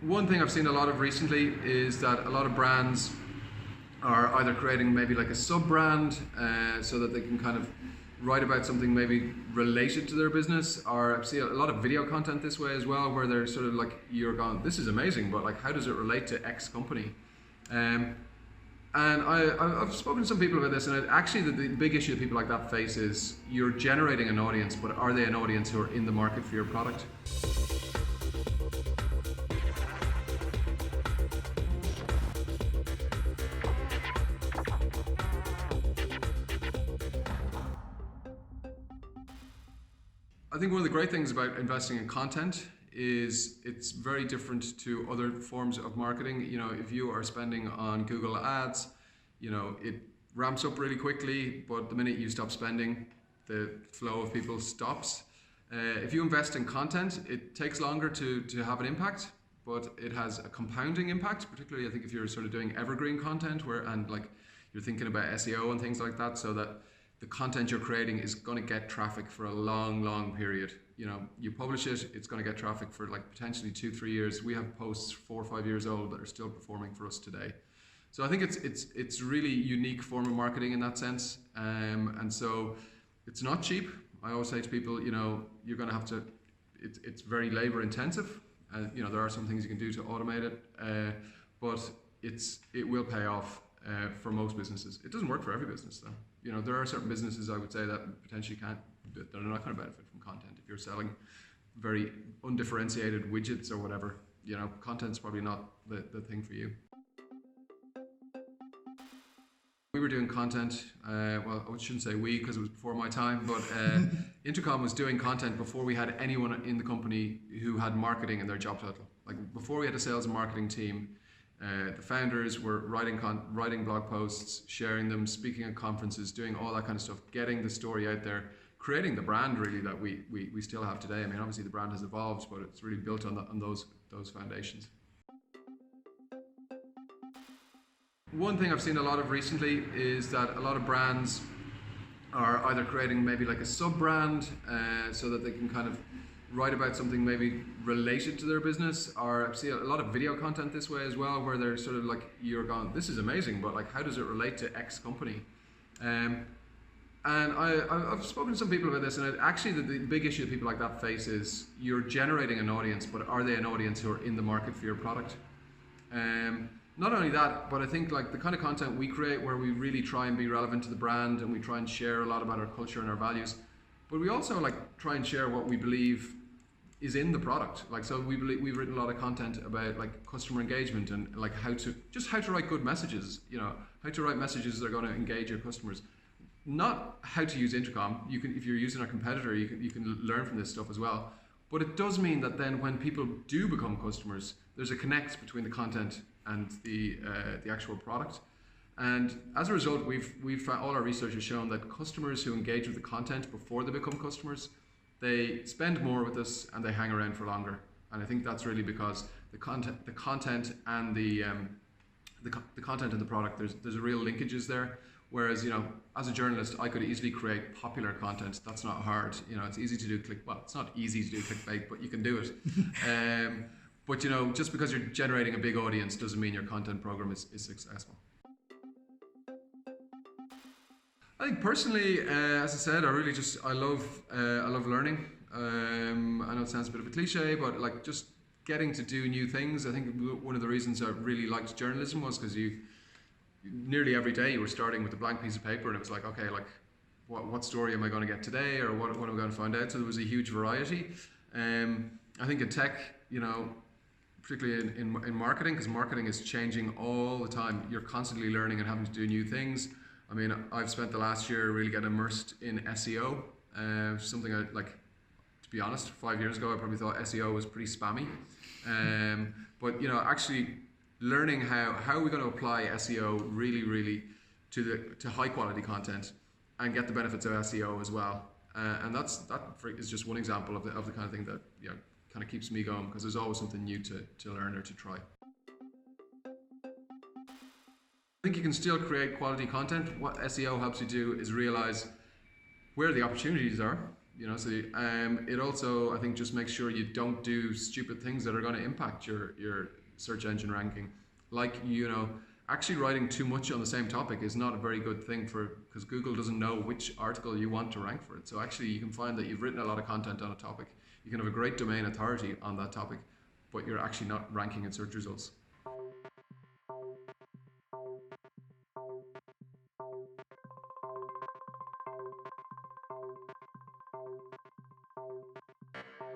One thing I've seen a lot of recently is that a lot of brands are either creating maybe like a sub-brand so that they can kind of write about something maybe related to their business, or I've seen a lot of video content this way as well, where they're sort of like, you're going, this is amazing, but like, how does it relate to X company? And I've spoken to some people about this, and actually the big issue that people like that face is you're generating an audience, but are they an audience who are in the market for your product? I think one of the great things about investing in content is it's very different to other forms of marketing. You know, if you are spending on Google Ads, you know, it ramps up really quickly, but the minute you stop spending, the flow of people stops. If you invest in content, it takes longer to have an impact, but it has a compounding impact, particularly I think if you're sort of doing evergreen content and like you're thinking about SEO and things like that, so that the content you're creating is going to get traffic for a long period. You know, you publish it, it's going to get traffic for like potentially 2-3 years. We have posts 4 or 5 years old that are still performing for us today. So I think it's really unique form of marketing in that sense. And so it's not cheap. I always say to people, you know, you're going to have to, it's very labor intensive. You know, there are some things you can do to automate it, but it will pay off for most businesses. It doesn't work for every business though. You know, there are certain businesses I would say that potentially they're not going to benefit from content. If you're selling very undifferentiated widgets or whatever, you know, content's probably not the thing for you. We were doing content, well, I shouldn't say we because it was before my time, but Intercom was doing content before we had anyone in the company who had marketing in their job title. Like before we had a sales and marketing team, the founders were writing blog posts, sharing them, speaking at conferences, doing all that kind of stuff, getting the story out there, creating the brand really that we still have today. I mean, obviously the brand has evolved, but it's really built on those foundations. One thing I've seen a lot of recently is that a lot of brands are either creating maybe like a sub-brand so that they can kind of write about something maybe related to their business, or I've seen a lot of video content this way as well, where they're sort of like, you're going, this is amazing, but like, how does it relate to X company? And I've spoken to some people about this, and actually the big issue that people like that face is you're generating an audience, but are they an audience who are in the market for your product? Not only that, but I think like the kind of content we create where we really try and be relevant to the brand and we try and share a lot about our culture and our values, but we also like try and share what we believe is in the product. Like, so we've written a lot of content about like customer engagement and like how to write good messages, you know, how to write messages that are going to engage your customers. Not how to use Intercom. You can, if you're using our competitor, you can learn from this stuff as well. But it does mean that then when people do become customers, there's a connect between the content and the actual product. And as a result, we've found, all our research has shown that customers who engage with the content before they become customers, they spend more with us and they hang around for longer. And I think that's really because the content and the content and the product, there's real linkages there. Whereas, you know, as a journalist, I could easily create popular content. That's not hard. You know, it's easy to do well, it's not easy to do clickbait, but you can do it. But you know, just because you're generating a big audience doesn't mean your content program is successful. I think personally, as I said, I love learning. I know it sounds a bit of a cliche, but like just getting to do new things. I think one of the reasons I really liked journalism was because nearly every day you were starting with a blank piece of paper, and it was like, okay, like what story am I going to get today, or what am I going to find out? So there was a huge variety. I think in tech, you know, particularly in marketing, because marketing is changing all the time. You're constantly learning and having to do new things. I mean, I've spent the last year really getting immersed in SEO, something I like, to be honest, 5 years ago I probably thought SEO was pretty spammy. But you know, actually learning how are we going to apply SEO really to high quality content and get the benefits of SEO as well. And that is just one example of the kind of thing that, you know, kind of keeps me going, because there's always something new to learn or to try. I think you can still create quality content. What SEO helps you do is realize where the opportunities are. So it also, I think, just makes sure you don't do stupid things that are going to impact your search engine ranking. Like, actually writing too much on the same topic is not a very good thing, because Google doesn't know which article you want to rank for it. So actually you can find that you've written a lot of content on a topic. You can have a great domain authority on that topic, but you're actually not ranking in search results.